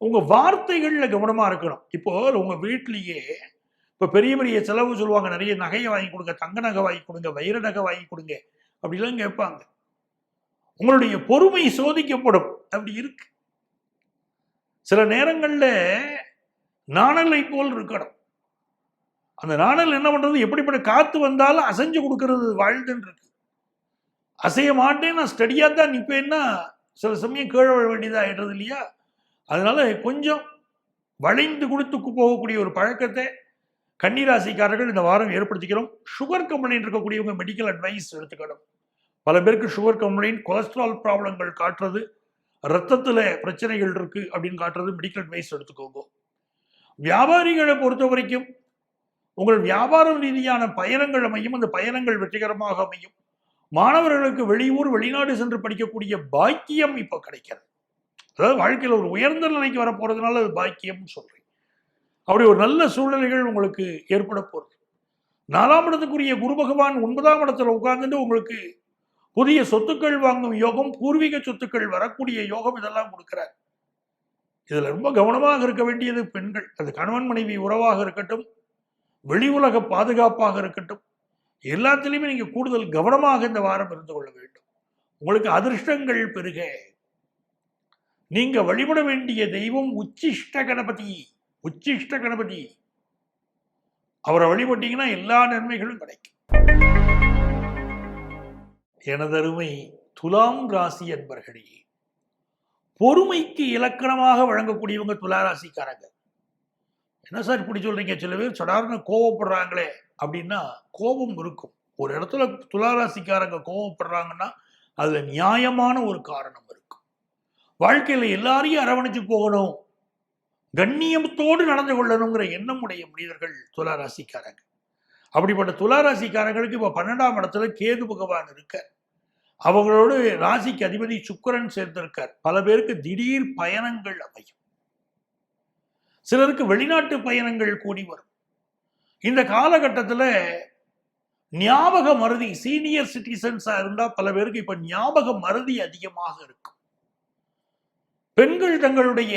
உங்க வார்த்தைகள்ல கவனமா இருக்கணும். இப்போ உங்க வீட்லயே இப்ப பெரிய பெரிய செலவு சொல்லுவாங்க, நிறைய நகையை வாங்கி கொடுங்க, தங்க நகை வாங்கி கொடுங்க, வைர நகை வாங்கி கொடுங்க அப்படிலாம் கேட்பாங்க. உங்களுடைய பொறுமை சோதிக்கப்படும். அப்படி இருக்கு. சில நேரங்கள்ல நாணலை போல் இருக்கணும். அந்த நாணல் என்ன பண்றது, எப்படிப்பட்ட காத்து வந்தாலும் அசைஞ்சு கொடுக்கறது வாழ்ந்துன்னு இருக்கு. அசைய மாட்டேன், நான் ஸ்டடியா தான் நிற்பேன்னா சில சமயம் கீழே விழ வேண்டியதா ஆயிடுறது இல்லையா? அதனால கொஞ்சம் வளைந்து கொடுத்து போகக்கூடிய ஒரு பழக்கத்தை கன்னிராசிக்காரர்கள் இந்த வாரம் ஏற்படுத்திக்கிறோம். சுகர் கம்ப்ளைண்ட் இருக்கக்கூடியவங்க மெடிக்கல் அட்வைஸ் எடுத்துக்கணும். பல பேருக்கு சுகர் கம்ப்ளைண்ட், கொலஸ்ட்ரால் ப்ராப்ளங்கள் காட்டுறது, ரத்தத்தில் பிரச்சனைகள் இருக்கு அப்படின்னு காட்டுறது, மெடிக்கல் அட்வைஸ் எடுத்துக்கோங்க. வியாபாரிகளை பொறுத்த வரைக்கும் உங்கள் வியாபாரம் ரீதியான பயணங்கள் அமையும். அந்த பயணங்கள் வெற்றிகரமாக அமையும். மாணவர்களுக்கு வெளியூர் வெளிநாடு சென்று படிக்கக்கூடிய பாக்கியம் இப்ப கிடைக்கிறது. அதாவது வாழ்க்கையில் ஒரு உயர்ந்த நிலைக்கு வர போறதுனால அது பாக்கியம்னு சொல்றேன். அப்படி ஒரு நல்ல சூழ்நிலைகள் உங்களுக்கு ஏற்பட போறது. 4ஆம் இடத்துக்குரிய குரு பகவான் 9ஆம் இடத்துல உட்கார்ந்துட்டு உங்களுக்கு புதிய சொத்துக்கள் வாங்கும் யோகம், பூர்வீக சொத்துக்கள் வரக்கூடிய யோகம் இதெல்லாம் கொடுக்கிறார். இதுல ரொம்ப கவனமாக இருக்க வேண்டியது பெண்கள். அது கணவன் மனைவி உறவாக இருக்கட்டும், வெளி உலக பாதுகாப்பாக இருக்கட்டும், எல்லாத்திலையுமே நீங்க கூடுதல் கவனமாக இந்த வாரம் இருந்து கொள்ள வேண்டும். உங்களுக்கு அதிர்ஷ்டங்கள் பெருக நீங்க வழிபட வேண்டிய தெய்வம் உச்சிஷ்ட கணபதி. உச்சிஷ்ட கணபதி அவரை வழிபட்டீங்கன்னா எல்லா நன்மைகளும் கிடைக்கும். எனதருமை துலாம் ராசி என்பர்களே, பொறுமைக்கு இலக்கணமாக வழங்கக்கூடியவங்க துளாராசிக்காரங்க. என்ன சார் இப்படி சொல்றீங்க? சில பேர் சடார்னு கோவப்படுறாங்களே அப்படின்னா, கோபம் இருக்கும். ஒரு இடத்துல துளாராசிக்காரங்க கோவப்படுறாங்கன்னா அதுல நியாயமான ஒரு காரணம் இருக்கும். வாழ்க்கையில எல்லாரையும் அரவணைச்சு போகணும், கண்ணியத்தோடு நடந்து கொள்ளணுங்கிற எண்ணம் உடைய மனிதர்கள் துலா ராசிக்காரங்க. அப்படிப்பட்ட துலா ராசிக்காரங்களுக்கு இப்ப 12ஆம் இடத்துல கேது பகவான் இருக்க, அவங்களோடு ராசிக்கு அதிபதி சுக்கிரன் சேர்ந்திருக்கார். பல பேருக்கு திடீர் பயணங்கள் அமையும், சிலருக்கு வெளிநாட்டு பயணங்கள் கூடி வரும். இந்த காலகட்டத்தில் ஞாபக மறதி, சீனியர் சிட்டிசன்ஸா இருந்தா பல பேருக்கு இப்ப ஞாபக மறதி அதிகமாக இருக்கும். பெண்கள் தங்களுடைய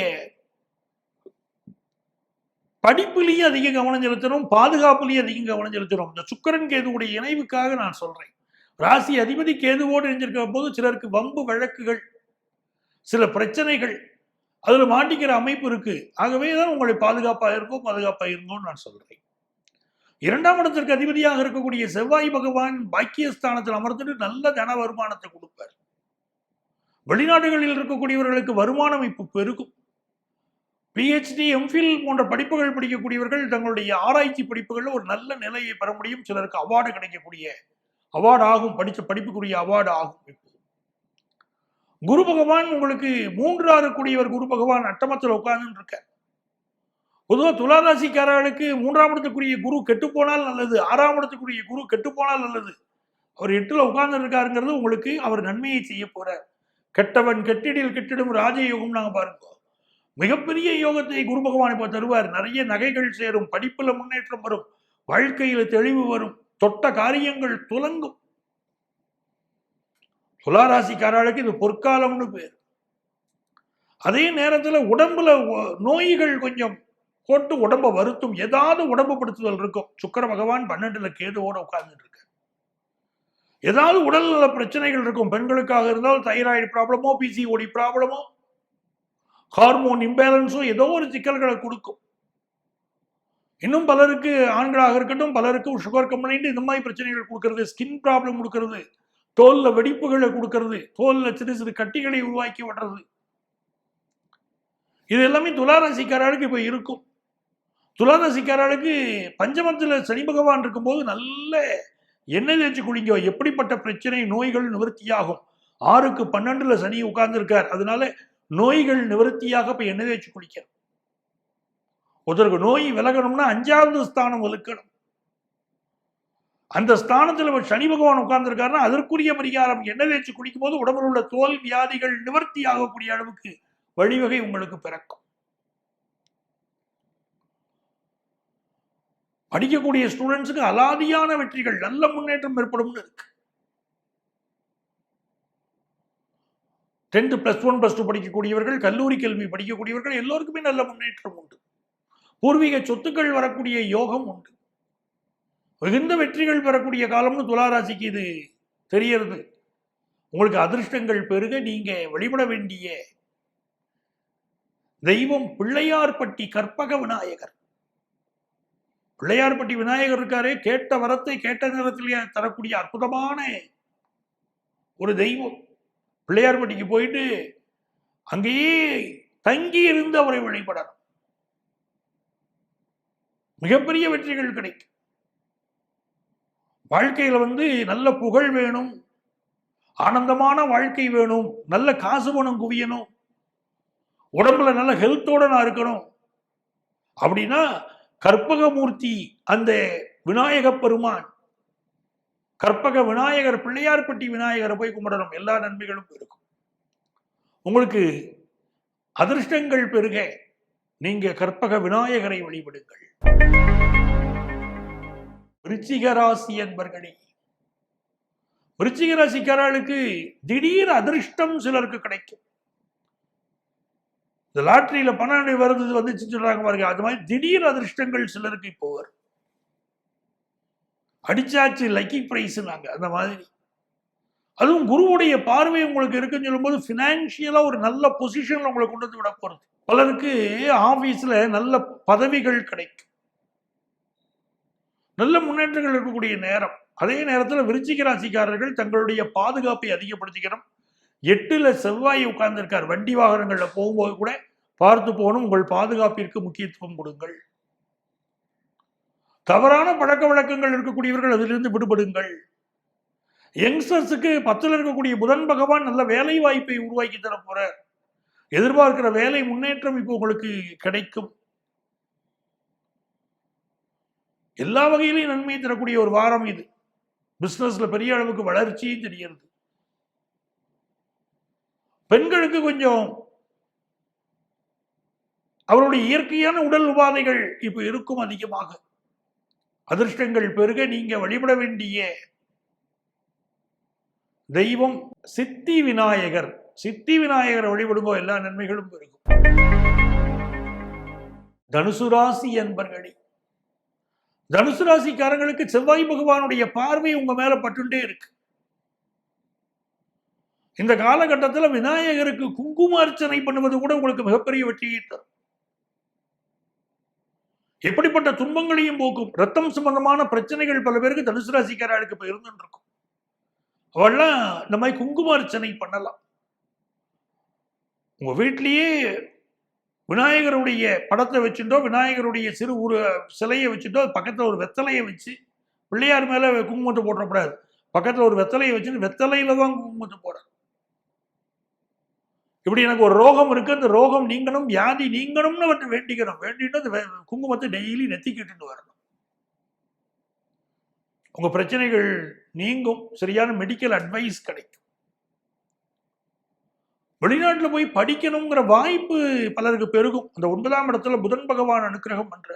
படிப்புலேயே அதிக கவனம் செலுத்தணும், பாதுகாப்புலேயே அதிகம் கவனம் செலுத்தணும். இந்த சுக்கிரன் கேதுவுடைய இணைவுக்காக நான் சொல்றேன். ராசி அதிபதி கேதுவோடு இணைஞ்சிருக்க போது சிலருக்கு வம்பு வழக்குகள், சில பிரச்சனைகள், அதுல மாட்டிக்கிற அமைப்பு இருக்கு. ஆகவே தான் உங்களை பாதுகாப்பாக இருங்கோம்னு நான் சொல்றேன். 2ஆம் இடத்திற்கு அதிபதியாக இருக்கக்கூடிய செவ்வாய் பகவான் பாக்கியஸ்தானத்தில் அமர்ந்துட்டு நல்ல தன வருமானத்தை கொடுப்பார். வெளிநாடுகளில் இருக்கக்கூடியவர்களுக்கு வருமானம் இப்போ பெருகும். பிஹெச்டி, எம்ஃபில் போன்ற படிப்புகள் படிக்கக்கூடியவர்கள் தங்களுடைய ஆராய்ச்சி படிப்புகளில் ஒரு நல்ல நிலையை பெற முடியும். சிலருக்கு அவார்டு கிடைக்கக்கூடிய அவார்டு ஆகும், படித்த படிப்புக்குரிய அவார்டு ஆகும். குரு பகவான் உங்களுக்கு 3 கூடியவர் குரு பகவான் அட்டமத்தில் உட்கார்ந்து இருக்க. பொதுவாக துளாராசிக்காரர்களுக்கு 3ஆம் இடத்துக்குரிய குரு கெட்டு போனால் நல்லது, 6ஆம் இடத்துக்குரிய குரு கெட்டு போனால் நல்லது. அவர் 8ல் உட்கார்ந்து இருக்காருங்கிறது உங்களுக்கு அவர் நன்மையை செய்ய போறார். கெட்டவன் கெட்டிடில் கெட்டிடும் ராஜயோகம் நாங்க பாருங்க, மிகப்பெரிய யோகத்தை குரு பகவான் இப்ப தருவார். நிறைய நகைகள் சேரும், படிப்புல முன்னேற்றம் வரும், வாழ்க்கையில தெளிவு வரும், தொட்ட காரியங்கள் துலங்கும். துளாராசிக்காரர்களுக்கு இது பொற்காலம்னு பேர். அதே நேரத்தில் உடம்புல நோய்கள் கொஞ்சம் போட்டு உடம்ப வருத்தும், ஏதாவது உடம்பு படுத்துதல் இருக்கும். சுக்கிர பகவான் 12ல் கேதுவோட உட்கார்ந்துட்டு இருக்க, ஏதாவது உடல்நல பிரச்சனைகள் இருக்கும். பெண்களுக்காக இருந்தால் தைராய்டு ப்ராப்ளமோ, பிசிஓடி ப்ராப்ளமோ, ஹார்மோன் இம்பேலன்ஸோ ஏதோ ஒரு சிக்கல்களை கொடுக்கும். இன்னும் பலருக்கு, ஆண்களாக இருக்கட்டும், பலருக்கு சுகர் கம்ப்ளைண்ட் இந்த மாதிரி பிரச்சனைகள் கொடுக்கறது, ஸ்கின் ப்ராப்ளம் கொடுக்கறது, தோல்ல வெடிப்புகளை கொடுக்கறது, தோல்ல சிறு சிறு கட்டிகளை உருவாக்கி விடுறது, இது எல்லாமே துளாராசிக்காரர்களுக்கு இப்ப இருக்கும். துளாராசிக்காரர்களுக்கு பஞ்சமத்துல சனி பகவான் இருக்கும்போது நல்ல எண்ணெய் தேய்ச்சி குளிங்க, எப்படிப்பட்ட பிரச்சனை நோய்கள் நிவர்த்தியாகும். 6க்கு 12ல் சனி உட்கார்ந்து இருக்கார், அதனால நோய்கள் நிவர்த்தியாக இப்ப எண்ணெய் தேய்ச்சி குளிக்க. ஒருத்தருக்கு நோய் விலகணும்னா 5வது ஸ்தானம் வலுக்கணும். அந்த ஸ்தானத்துல சனி பகவான் உட்கார்ந்து இருக்காருன்னா அதற்குரிய பரிகாரம் எண்ணெய் தேய்ச்சி குளிக்கும் போது உடம்பில் உள்ள தோல் வியாதிகள் நிவர்த்தி ஆகக்கூடிய அளவுக்கு வழிவகை உங்களுக்கு பிறக்கும். படிக்கக்கூடிய ஸ்டூடெண்ட்ஸுக்கு அலாதியான வெற்றிகள், நல்ல முன்னேற்றம் ஏற்படும் இருக்கு. 10th +1 +2 படிக்கக்கூடியவர்கள், கல்லூரி கல்வி படிக்கக்கூடியவர்கள் எல்லோருக்குமே நல்ல முன்னேற்றம் உண்டு. பூர்வீக சொத்துக்கள் வரக்கூடிய யோகம் உண்டு. மிகுந்த வெற்றிகள் பெறக்கூடிய காலம்னு துளாராசிக்கு இது தெரியறது. உங்களுக்கு அதிர்ஷ்டங்கள் பெருக நீங்க வழிபட வேண்டிய தெய்வம் பிள்ளையார்பட்டி கற்பக விநாயகர். பிள்ளையார்பட்டி விநாயகர் இருக்காரே, கேட்ட வரத்தை கேட்ட நேரத்திலேயே தரக்கூடிய அற்புதமான ஒரு தெய்வம். பிள்ளையார்பட்டிக்கு போயிட்டு அங்கேயே தங்கி இருந்து அவரை வழிபடணும், மிகப்பெரிய வெற்றிகள் கிடைக்கும். வாழ்க்கையில நல்ல புகழ் வேணும், ஆனந்தமான வாழ்க்கை வேணும், நல்ல காசு பணம் குவியணும், உடம்புல நல்ல ஹெல்த்தோட நான் இருக்கணும் அப்படின்னா கற்பகமூர்த்தி அந்த விநாயக பெருமான், கற்பக விநாயகர், பிள்ளையார்பட்டி விநாயகரை போய் கும்பிடணும். எல்லா நன்மைகளும் இருக்கும். உங்களுக்கு அதிர்ஷ்டங்கள் பெருக நீங்க கற்பக விநாயகரை வழிபடுங்கள். விருச்சிக ராசி என்பர்களே, விருச்சிக ராசிக்காரர்களுக்கு திடீர் அதிர்ஷ்டம் சிலருக்கு கிடைக்கும். இந்த லாட்டரியில பணம் வருது வந்துச்சு சொல்றாங்க பாருங்க, அது மாதிரி திடீர் அதிர்ஷ்டங்கள் சிலருக்கு இப்போ வரும். அடிச்சாச்சு லக்கி பிரைஸ் நாங்க அந்த மாதிரி. அதுவும் குருவுடைய பார்வை உங்களுக்கு இருக்குன்னு சொல்லும்போது பினான்சியலா ஒரு நல்ல பொசிஷன்ல உங்களை கொண்டு வந்து விட போறது. பலருக்கு ஆபீஸ்ல நல்ல பதவிகள் கிடைக்கும், நல்ல முன்னேற்றங்கள் இருக்கக்கூடிய நேரம். அதே நேரத்தில் விருச்சிக ராசிக்காரர்கள் தங்களுடைய பாதுகாப்பை அதிகப்படுத்திக்கணும். 8ல் செவ்வாய் உட்கார்ந்து இருக்கார். வண்டி வாகனங்கள்ல போகும்போது கூட பார்த்து போகணும். உங்கள் பாதுகாப்பிற்கு முக்கியத்துவம் கொடுங்கள். தவறான பழக்க வழக்கங்கள் இருக்கக்கூடியவர்கள் அதிலிருந்து விடுபடுங்கள். யங்ஸ்டர்ஸுக்கு 10ல் இருக்கக்கூடிய புதன் பகவான் நல்ல வேலை வாய்ப்பை உருவாக்கி தர போறார். எதிர்பார்க்கிற வேலை முன்னேற்றம் இப்போ உங்களுக்கு கிடைக்கும். எல்லா வகையிலையும் நன்மை தரக்கூடிய ஒரு வாரம் இது. பிசினஸ்ல பெரிய அளவுக்கு வளர்ச்சியும் தெரிகிறது. பெண்களுக்கு கொஞ்சம் அவருடைய இயற்கையான உடல் உபாதைகள் இப்ப இருக்கும் அதிகமாக. அதிர்ஷ்டங்கள் பெருக நீங்க வழிபட வேண்டிய தெய்வம் சித்தி விநாயகர். சித்தி விநாயகரை வழிபடுங்கோ, எல்லா நன்மைகளும் பெருகும். தனுசு ராசி என்பர்களே, தனுசு ராசிக்காரங்களுக்கு செவ்வாய் பகவானுடைய பார்வை உங்க மேல பட்டுண்டே இருக்கு. இந்த காலகட்டத்தில் விநாயகருக்கு குங்கும அர்ச்சனை பண்ணுவது கூட உங்களுக்கு மிகப்பெரிய வெற்றியை தரும். எப்படிப்பட்ட துன்பங்களையும் போக்கும். ரத்தம் சம்பந்தமான பிரச்சனைகள் பல பேருக்கு தனுசு ராசிக்காரர்களுக்கு இப்ப இருந்துருக்கும். அவெல்லாம் இந்த மாதிரி குங்கும அர்ச்சனை பண்ணலாம். உங்க வீட்டிலேயே விநாயகருடைய படத்தை வச்சுட்டோ, விநாயகருடைய சிறு ஒரு சிலையை வச்சுட்டோ, பக்கத்துல ஒரு வெத்தலையை வச்சு, பிள்ளையார் மேல குங்குமத்தை போடக்கூடாது, பக்கத்துல ஒரு வெத்தலையை வச்சு வெத்தலையில தான் குங்குமத்தை போட. இப்படி எனக்கு ஒரு ரோகம் இருக்கு, அந்த ரோகம் நீங்கணும், வியாதி நீங்கணும்னு வந்து வேண்டிக்கணும். வேண்டிட்டு குங்குமத்தை டெய்லி நெத்திக்கிட்டு வரணும். உங்க பிரச்சனைகள் நீங்கும். சரியான மெடிக்கல் அட்வைஸ் கிடைக்கும். வெளிநாட்டில் போய் படிக்கணுங்கிற வாய்ப்பு பலருக்கு பெருகும். அந்த 9ஆம் இடத்துல புதன் பகவான் அனுக்கிரகம் பண்ற.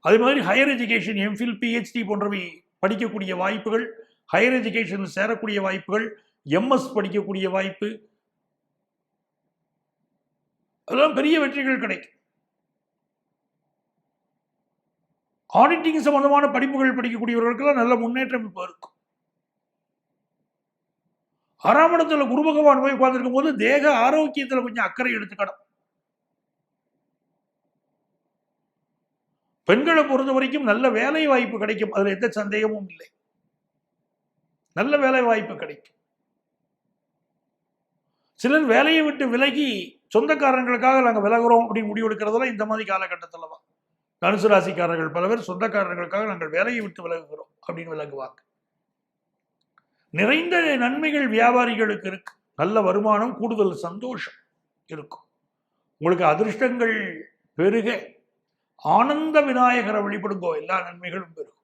அதே மாதிரி ஹையர் எஜுகேஷன், எம்ஃபில், பிஹெச்டி போன்றவை படிக்கக்கூடிய வாய்ப்புகள், ஹையர் எஜுகேஷன் சேரக்கூடிய வாய்ப்புகள், எம்எஸ் படிக்கக்கூடிய வாய்ப்பு, அதெல்லாம் பெரிய வெற்றிகள் கிடைக்கும். ஆடிட்டிங் சம்பந்தமான படிப்புகள் படிக்கக்கூடியவர்களுக்கெல்லாம் நல்ல முன்னேற்றம் இப்போ இருக்கும். 6ஆம் இடத்துல குரு பகவான் போய் உட்கார்ந்துருக்கும் போது தேக ஆரோக்கியத்தில் கொஞ்சம் அக்கறை எடுத்துக்கணும். பெண்களை பொறுத்த வரைக்கும் நல்ல வேலை வாய்ப்பு கிடைக்கும். அதுல எந்த சந்தேகமும் இல்லை. நல்ல வேலை வாய்ப்பு கிடைக்கும். சிலர் வேலையை விட்டு விலகி சொந்தக்காரங்களுக்காக நாங்கள் விலகுறோம் அப்படின்னு முடிவு எடுக்கிறதெல்லாம் இந்த மாதிரி காலகட்டத்தில் தான். தனுசு ராசிக்காரர்கள் பல பேர் சொந்தக்காரர்களுக்காக நாங்கள் வேலையை விட்டு விலகுகிறோம் அப்படின்னு விலகுவாங்க. நிறைந்த நன்மைகள் வியாபாரிகளுக்கு இருக்கு. நல்ல வருமானம், கூடுதல் சந்தோஷம் இருக்கும். உங்களுக்கு அதிர்ஷ்டங்கள் பெருக ஆனந்த விநாயகரை வழிபடுங்கோ, எல்லா நன்மைகளும் பெருகும்.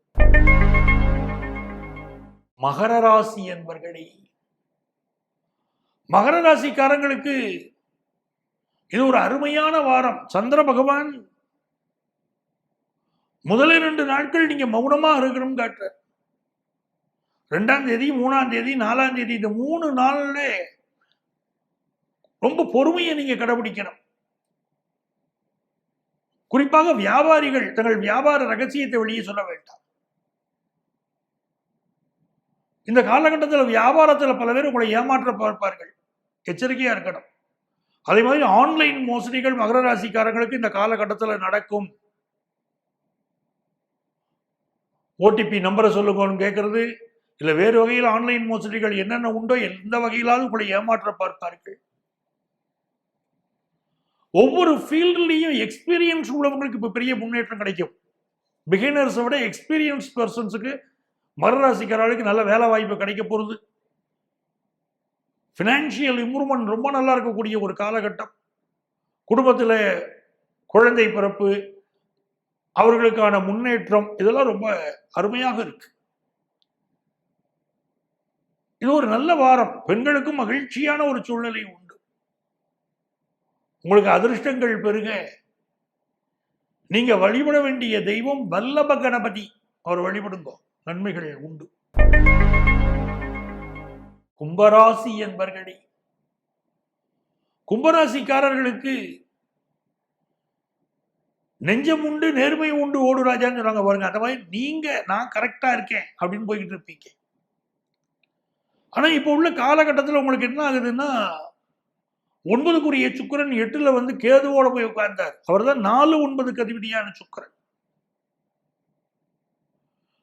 மகர ராசி என்பர்களே, மகர ராசிக்காரங்களுக்கு இது ஒரு அருமையான வாரம். சந்திர பகவான் முதல் 2 நாட்கள் நீங்க மௌனமா இருக்கணும் காட்டுற. 2ஆம் தேதி, 3ஆம் தேதி, 4ஆம் தேதி, இந்த 3 நாள்ல ரொம்ப பொறுமையை நீங்க கடைபிடிக்கணும். குறிப்பாக வியாபாரிகள் தங்கள் வியாபார ரகசியத்தை வெளியே சொல்ல வேண்டாம். இந்த காலகட்டத்தில் வியாபாரத்தில் பல பேர் உங்களை ஏமாற்ற பார்ப்பார்கள். எச்சரிக்கையா இருக்கணும். அதே மாதிரி ஆன்லைன் மோசடிகள் மகர ராசிக்காரங்களுக்கு இந்த காலகட்டத்தில் நடக்கும். ஓடிபி நம்பரை சொல்லுங்கன்னு கேட்கறது, இல்ல வேறு வகையில் ஆன்லைன் மோசடிகள் என்னென்ன உண்டோ எந்த வகையிலாவது உங்களை ஏமாற்ற பார்ப்பார்கள். ஒவ்வொரு ஃபீல்ட்லையும் எக்ஸ்பீரியன்ஸ் உள்ளவங்களுக்கு இப்ப பெரிய முன்னேற்றம் கிடைக்கும். பிகினர்ஸை விட எக்ஸ்பீரியன்ஸ் பர்சன்ஸுக்கு மகர ராசிக்காரர்களுக்கு நல்ல வேலை வாய்ப்பு கிடைக்க போறது. பினான்சியல் இம்ப்ரூவ்மெண்ட் ரொம்ப நல்லா இருக்கக்கூடிய ஒரு காலகட்டம். குடும்பத்தில் குழந்தை பிறப்பு, அவர்களுக்கான முன்னேற்றம், இதெல்லாம் ரொம்ப அருமையாக இருக்கு. இது ஒரு நல்ல வாரம். பெண்களுக்கும் மகிழ்ச்சியான ஒரு சூழ்நிலை உண்டு. உங்களுக்கு அதிர்ஷ்டங்கள் பெருக நீங்க வழிபட வேண்டிய தெய்வம் வல்லப கணபதி. அவர் வழிபடுங்க, நன்மைகள் உண்டு. கும்பராசி என்பர்களே, கும்பராசிக்காரர்களுக்கு நெஞ்சம் உண்டு, நேர்மை உண்டு, ஓடு ராஜான்னு சொல்றாங்க பாருங்க. அந்த மாதிரி நீங்க நான் கரெக்டா இருக்கேன் அப்படின்னு போய்கிட்டு இருப்பீங்க. ஆனா இப்ப உள்ள காலகட்டத்தில் உங்களுக்கு என்ன ஆகுதுன்னா, 9க்குரிய சுக்கிரன் 8ல வந்து கேதுவோட போய் உட்கார்ந்தார். அவர் தான் 4-9 அதிபதியான சுக்கிரன்.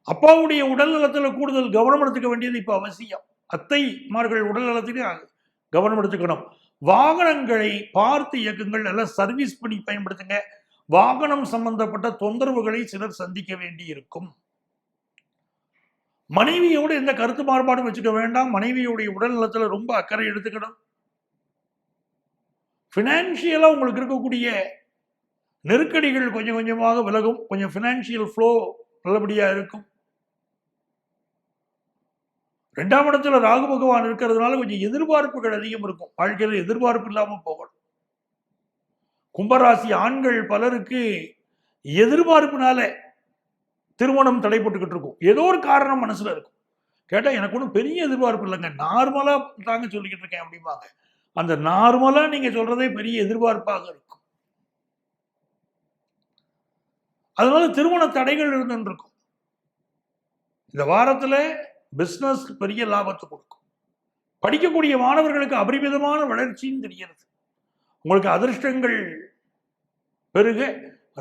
அப்பாவுடைய உடல் நலத்துல கூடுதல் கவனம் எடுத்துக்க வேண்டியது இப்ப அவசியம். அத்தைமார்கள் உடல் நலத்திலையும் கவனம் எடுத்துக்கணும். வாகனங்களை பார்த்து இயக்குங்கள். நல்லா சர்வீஸ் பண்ணி பயன்படுத்துங்க. வாகனம் சம்பந்தப்பட்ட தொந்தரவுகளை சிலர் சந்திக்க வேண்டி இருக்கும். மனைவியோடு எந்த கருத்து மாறுபாடும் வச்சுக்க வேண்டாம். மனைவியுடைய உடல் நலத்துல ரொம்ப அக்கறை எடுத்துக்கணும். ஃபினான்ஷியலாக உங்களுக்கு இருக்கக்கூடிய நெருக்கடிகள் கொஞ்சம் கொஞ்சமாக விலகும். கொஞ்சம் ஃபினான்ஷியல் ஃப்ளோ நல்லபடியாக இருக்கும். 2ஆம் இடத்துல ராகு பகவான் இருக்கிறதுனால கொஞ்சம் எதிர்பார்ப்புகள் அதிகம் இருக்கும். வாழ்க்கையில் எதிர்பார்ப்பு இல்லாமல் போகணும். கும்பராசி ஆண்கள் பலருக்கு எதிர்பார்ப்புனால திருமணம் தடைப்பட்டுக்கிட்டு இருக்கும். ஏதோ ஒரு காரணம் மனசுல இருக்கும். கேட்டால் எனக்கு ஒன்றும் பெரிய எதிர்பார்ப்பு இல்லைங்க, நார்மலா தாங்க சொல்லிக்கிட்டு இருக்கேன் அப்படிம்பாங்க. அந்த நார்மலா நீங்க சொல்றதே பெரிய எதிர்பார்ப்பாக இருக்கும். அதனால திருமண தடைகள் இருந்துருக்கும். இந்த வாரத்துல பிசினஸ் பெரிய லாபத்தை கொடுக்கும். படிக்கக்கூடிய மாணவர்களுக்கு அபரிமிதமான வளர்ச்சியும் தெரிகிறது. உங்களுக்கு அதிர்ஷ்டங்கள் பெருக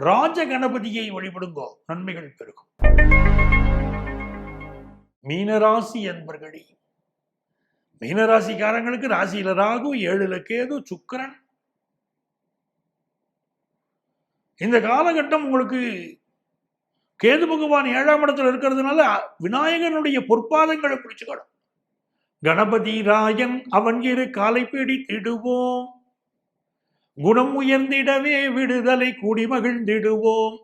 ராஜ கணபதியை வழிபடுங்கோ, நன்மைகள் பெருகும். மீனராசி என்பர்களே, மீனராசிக்காரங்களுக்கு ராசியில ராகு, 7ல கேது, சுக்கிரன். இந்த காலகட்டம் உங்களுக்கு கேது பகவான் 7ஆம் இடத்துல இருக்கிறதுனால விநாயகனுடைய பொற்பாதங்களை பிடிச்சுக்கணும். கணபதி ராயன் அவன் இரு காலை பிடித்திடுவோம், குணம் உயர்ந்திடவே விடுதலை கூடி மகிழ்ந்திடுவோம்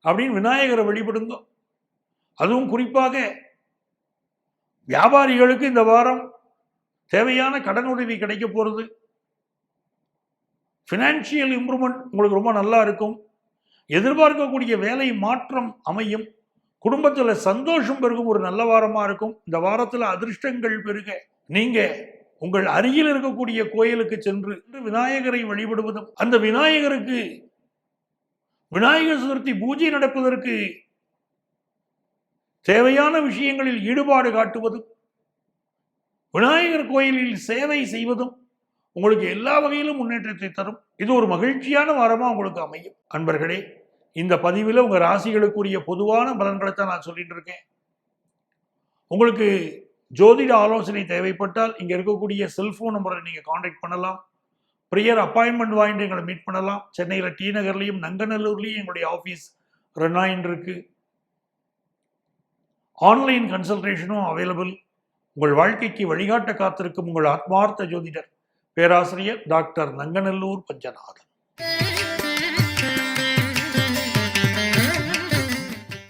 அப்படின்னு விநாயகரை வழிபடுங்க. அதுவும் குறிப்பாக வியாபாரிகளுக்கு இந்த வாரம் தேவையான கடன் உதவி கிடைக்க போறது. ஃபினான்ஷியல் இம்ப்ரூவ்மெண்ட் உங்களுக்கு ரொம்ப நல்லா இருக்கும். எதிர்பார்க்கக்கூடிய வேலை மாற்றம் அமையும். குடும்பத்தில் சந்தோஷம் பெருகும் ஒரு நல்ல வாரமா இருக்கும். இந்த வாரத்தில் அதிர்ஷ்டங்கள் பெருக நீங்க உங்கள் அருகில் இருக்கக்கூடிய கோயிலுக்கு சென்று விநாயகரை வழிபடுவதும், அந்த விநாயகருக்கு விநாயகர் சதுர்த்தி பூஜை நடப்பதற்கு தேவையான விஷயங்களில் ஈடுபாடு காட்டுவதும், விநாயகர் கோயிலில் சேவை செய்வதும் உங்களுக்கு எல்லா வகையிலும் முன்னேற்றத்தை தரும். இது ஒரு மகிழ்ச்சியான வாரமா உங்களுக்கு அமையும். அன்பர்களே, இந்த பதிவில் உங்க ராசிகளுக்குரிய பொதுவான பலன்களை தான் நான் சொல்லிட்டு இருக்கேன். உங்களுக்கு ஜோதிட ஆலோசனை தேவைப்பட்டால் இங்க இருக்கக்கூடிய செல்போன் நம்பரை நீங்க கான்டாக்ட் பண்ணலாம். ப்ரியர் அப்பாயின்மெண்ட் வாங்கிட்டு எங்களை மீட் பண்ணலாம். சென்னையில் டி நகர்லையும் நங்கநல்லூர்லையும் எங்களுடைய ஆஃபீஸ் ரன் ஆயின்னு இருக்கு. ஆன்லைன் கன்சல்டேஷனும் அவைலபிள். உங்கள் வாழ்க்கைக்கு வழிகாட்ட காத்திருக்கும் உங்கள் ஆத்மார்த்த ஜோதிடர் பேராசிரியர் டாக்டர் நங்கநல்லூர் பஞ்சநாதன்.